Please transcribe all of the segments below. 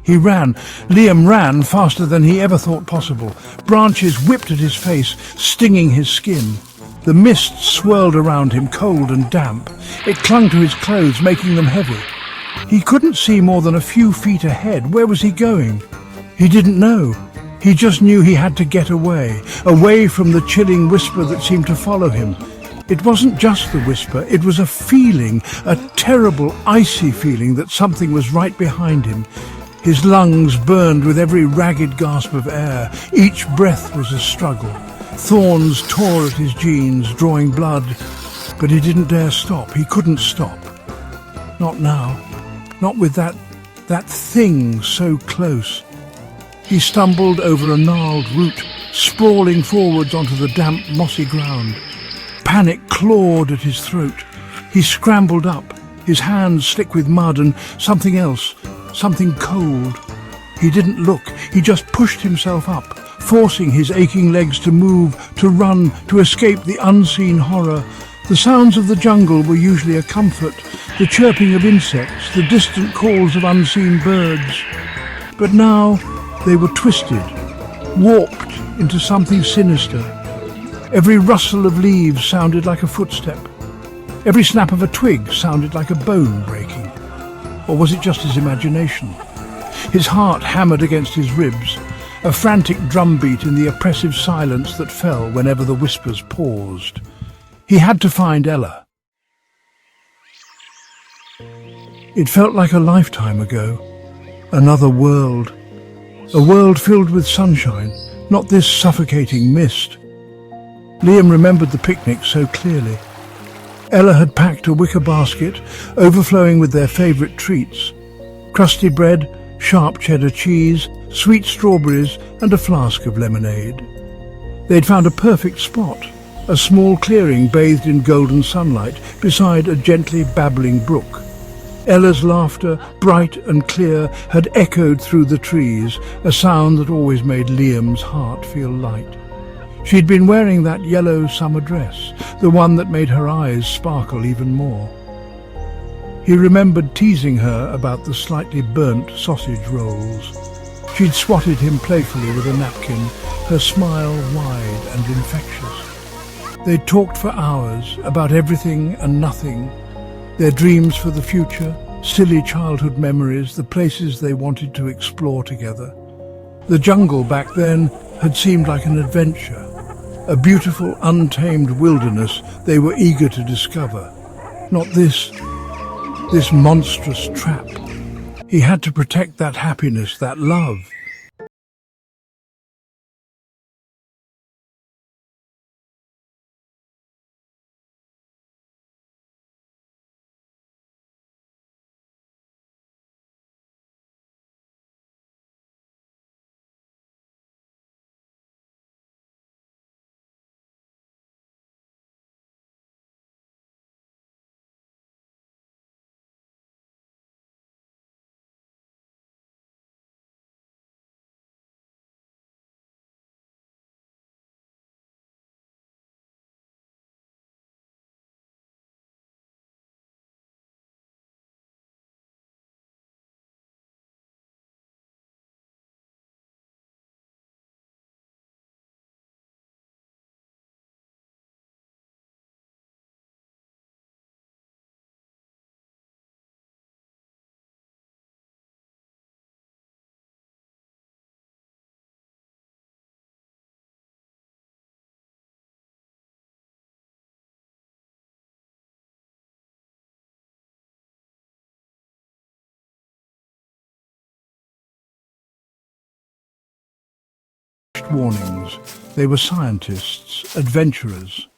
He ran. Liam ran faster than he ever thought possible. Branches whipped at his face, stinging his skin. The mist swirled around him, cold and damp. It clung to his clothes, making them heavy. He couldn't see more than a few feet ahead. Where was he going? He didn't know. He just knew he had to get away, away from the chilling whisper that seemed to follow him. It wasn't just the whisper, it was a feeling, a terrible, icy feeling that something was right behind him. His lungs burned with every ragged gasp of air. Each breath was a struggle. Thorns tore at his jeans, drawing blood. But he didn't dare stop. He couldn't stop. Not now. Not with that thing so close. He stumbled over a gnarled root, sprawling forwards onto the damp, mossy ground. Panic clawed at his throat. He scrambled up, his hands slick with mud and something else. Something cold. He didn't look. He just pushed himself up, forcing his aching legs to move, to run, to escape the unseen horror. The sounds of the jungle were usually a comfort, the chirping of insects, the distant calls of unseen birds. But now they were twisted, warped into something sinister. Every rustle of leaves sounded like a footstep. Every snap of a twig sounded like a bone breaking. Or was it just his imagination? His heart hammered against his ribs, a frantic drumbeat in the oppressive silence that fell whenever the whispers paused. He had to find Ella. It felt like a lifetime ago. Another world. A world filled with sunshine, not this suffocating mist. Liam remembered the picnic so clearly. Ella had packed a wicker basket, overflowing with their favourite treats. Crusty bread, sharp cheddar cheese, sweet strawberries and a flask of lemonade. They'd found a perfect spot, a small clearing bathed in golden sunlight beside a gently babbling brook. Ella's laughter, bright and clear, had echoed through the trees, a sound that always made Liam's heart feel light. She'd been wearing that yellow summer dress, the one that made her eyes sparkle even more. He remembered teasing her about the slightly burnt sausage rolls. She'd swatted him playfully with a napkin, her smile wide and infectious. They'd talked for hours about everything and nothing, their dreams for the future, silly childhood memories, the places they wanted to explore together. The jungle back then had seemed like an adventure, a beautiful, untamed wilderness they were eager to discover. Not this monstrous trap. He had to protect that happiness, that love. Warnings. They were scientists, adventurers.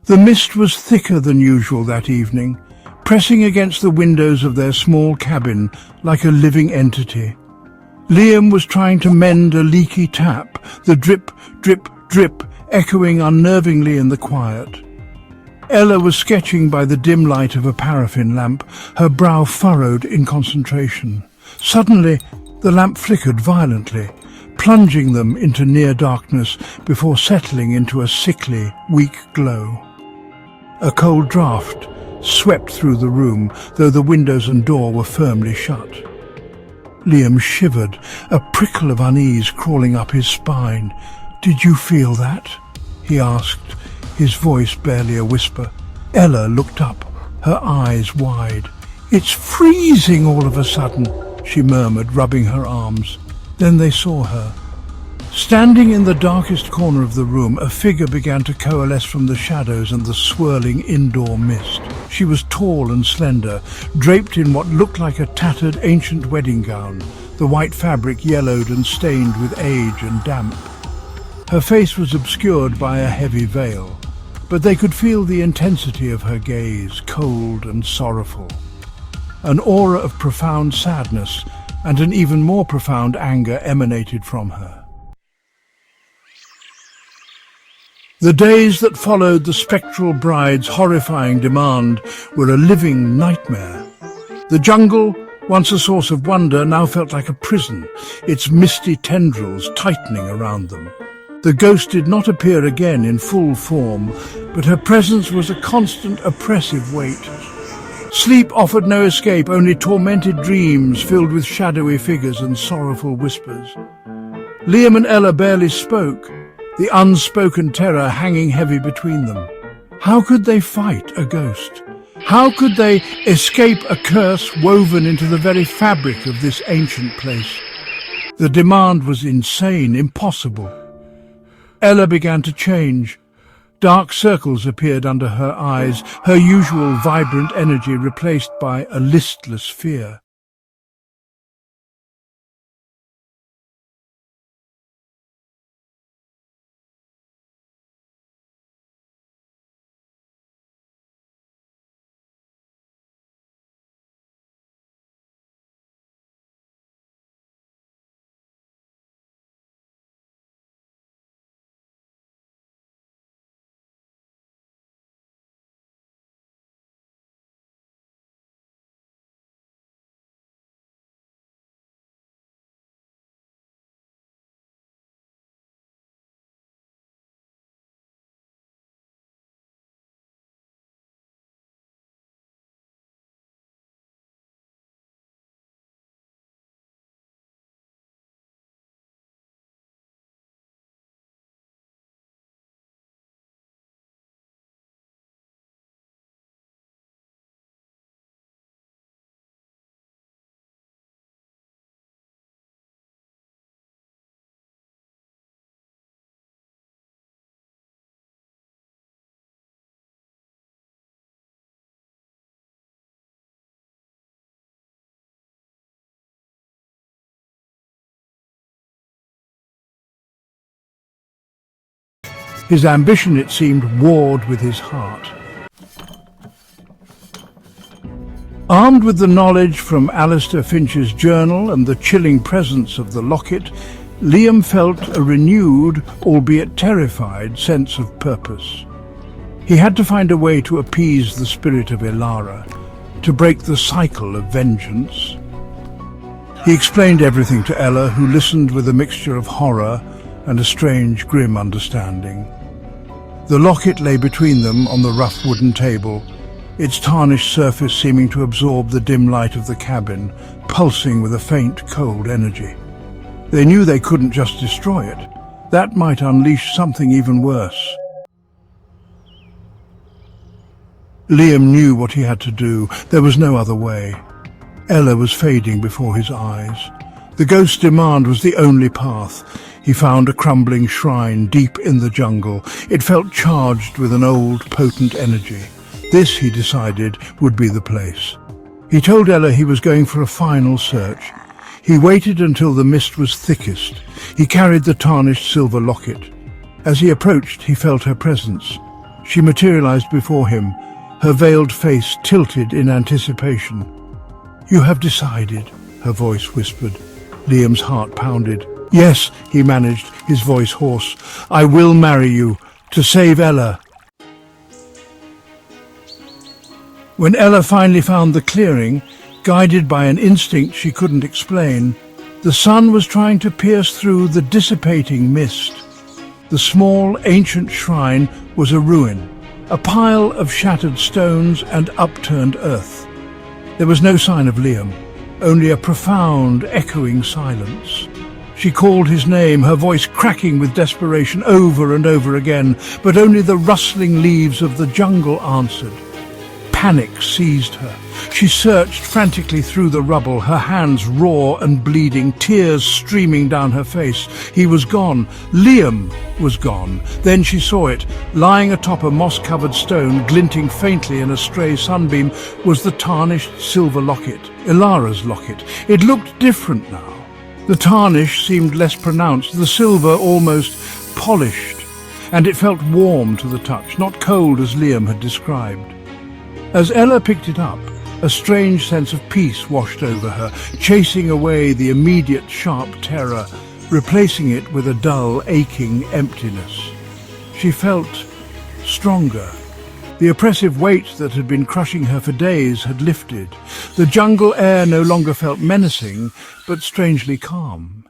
The mist was thicker than usual that evening, pressing against the windows of their small cabin like a living entity. Liam was trying to mend a leaky tap, the drip, drip, drip echoing unnervingly in the quiet. Ella was sketching by the dim light of a paraffin lamp, her brow furrowed in concentration. Suddenly, the lamp flickered violently, plunging them into near darkness before settling into a sickly, weak glow. A cold draught swept through the room, though the windows and door were firmly shut. Liam shivered, a prickle of unease crawling up his spine. "Did you feel that?" he asked, his voice barely a whisper. Ella looked up, her eyes wide. "It's freezing all of a sudden," she murmured, rubbing her arms. Then they saw her. Standing in the darkest corner of the room, a figure began to coalesce from the shadows and the swirling indoor mist. She was tall and slender, draped in what looked like a tattered ancient wedding gown, the white fabric yellowed and stained with age and damp. Her face was obscured by a heavy veil, but they could feel the intensity of her gaze, cold and sorrowful. An aura of profound sadness and an even more profound anger emanated from her. The days that followed the spectral bride's horrifying demand were a living nightmare. The jungle, once a source of wonder, now felt like a prison, its misty tendrils tightening around them. The ghost did not appear again in full form, but her presence was a constant oppressive weight. Sleep offered no escape, only tormented dreams filled with shadowy figures and sorrowful whispers. Liam and Ella barely spoke, the unspoken terror hanging heavy between them. How could they fight a ghost? How could they escape a curse woven into the very fabric of this ancient place? The demand was insane, impossible. Ella began to change. Dark circles appeared under her eyes, her usual vibrant energy replaced by a listless fear. His ambition, it seemed, warred with his heart. Armed with the knowledge from Alistair Finch's journal and the chilling presence of the locket, Liam felt a renewed, albeit terrified, sense of purpose. He had to find a way to appease the spirit of Elara, to break the cycle of vengeance. He explained everything to Ella, who listened with a mixture of horror and a strange, grim understanding. The locket lay between them on the rough wooden table, its tarnished surface seeming to absorb the dim light of the cabin, pulsing with a faint, cold energy. They knew they couldn't just destroy it. That might unleash something even worse. Liam knew what he had to do. There was no other way. Ella was fading before his eyes. The ghost's demand was the only path. He found a crumbling shrine deep in the jungle. It felt charged with an old, potent energy. This, he decided, would be the place. He told Ella he was going for a final search. He waited until the mist was thickest. He carried the tarnished silver locket. As he approached, he felt her presence. She materialized before him, her veiled face tilted in anticipation. "You have decided," her voice whispered. Liam's heart pounded. "Yes," he managed, his voice hoarse. "I will marry you, to save Ella." When Ella finally found the clearing, guided by an instinct she couldn't explain, the sun was trying to pierce through the dissipating mist. The small, ancient shrine was a ruin, A pile of shattered stones and upturned earth. There was no sign of Liam, only a profound, echoing silence. She called his name, her voice cracking with desperation over and over again, but only the rustling leaves of the jungle answered. Panic seized her. She searched frantically through the rubble, her hands raw and bleeding, tears streaming down her face. He was gone. Liam was gone. Then she saw it. Lying atop a moss-covered stone, glinting faintly in a stray sunbeam, was the tarnished silver locket, Ilara's locket. It looked different now. The tarnish seemed less pronounced, the silver almost polished, and it felt warm to the touch, not cold as Liam had described. As Ella picked it up, a strange sense of peace washed over her, chasing away the immediate sharp terror, replacing it with a dull, aching emptiness. She felt stronger. The oppressive weight that had been crushing her for days had lifted. The jungle air no longer felt menacing, but strangely calm.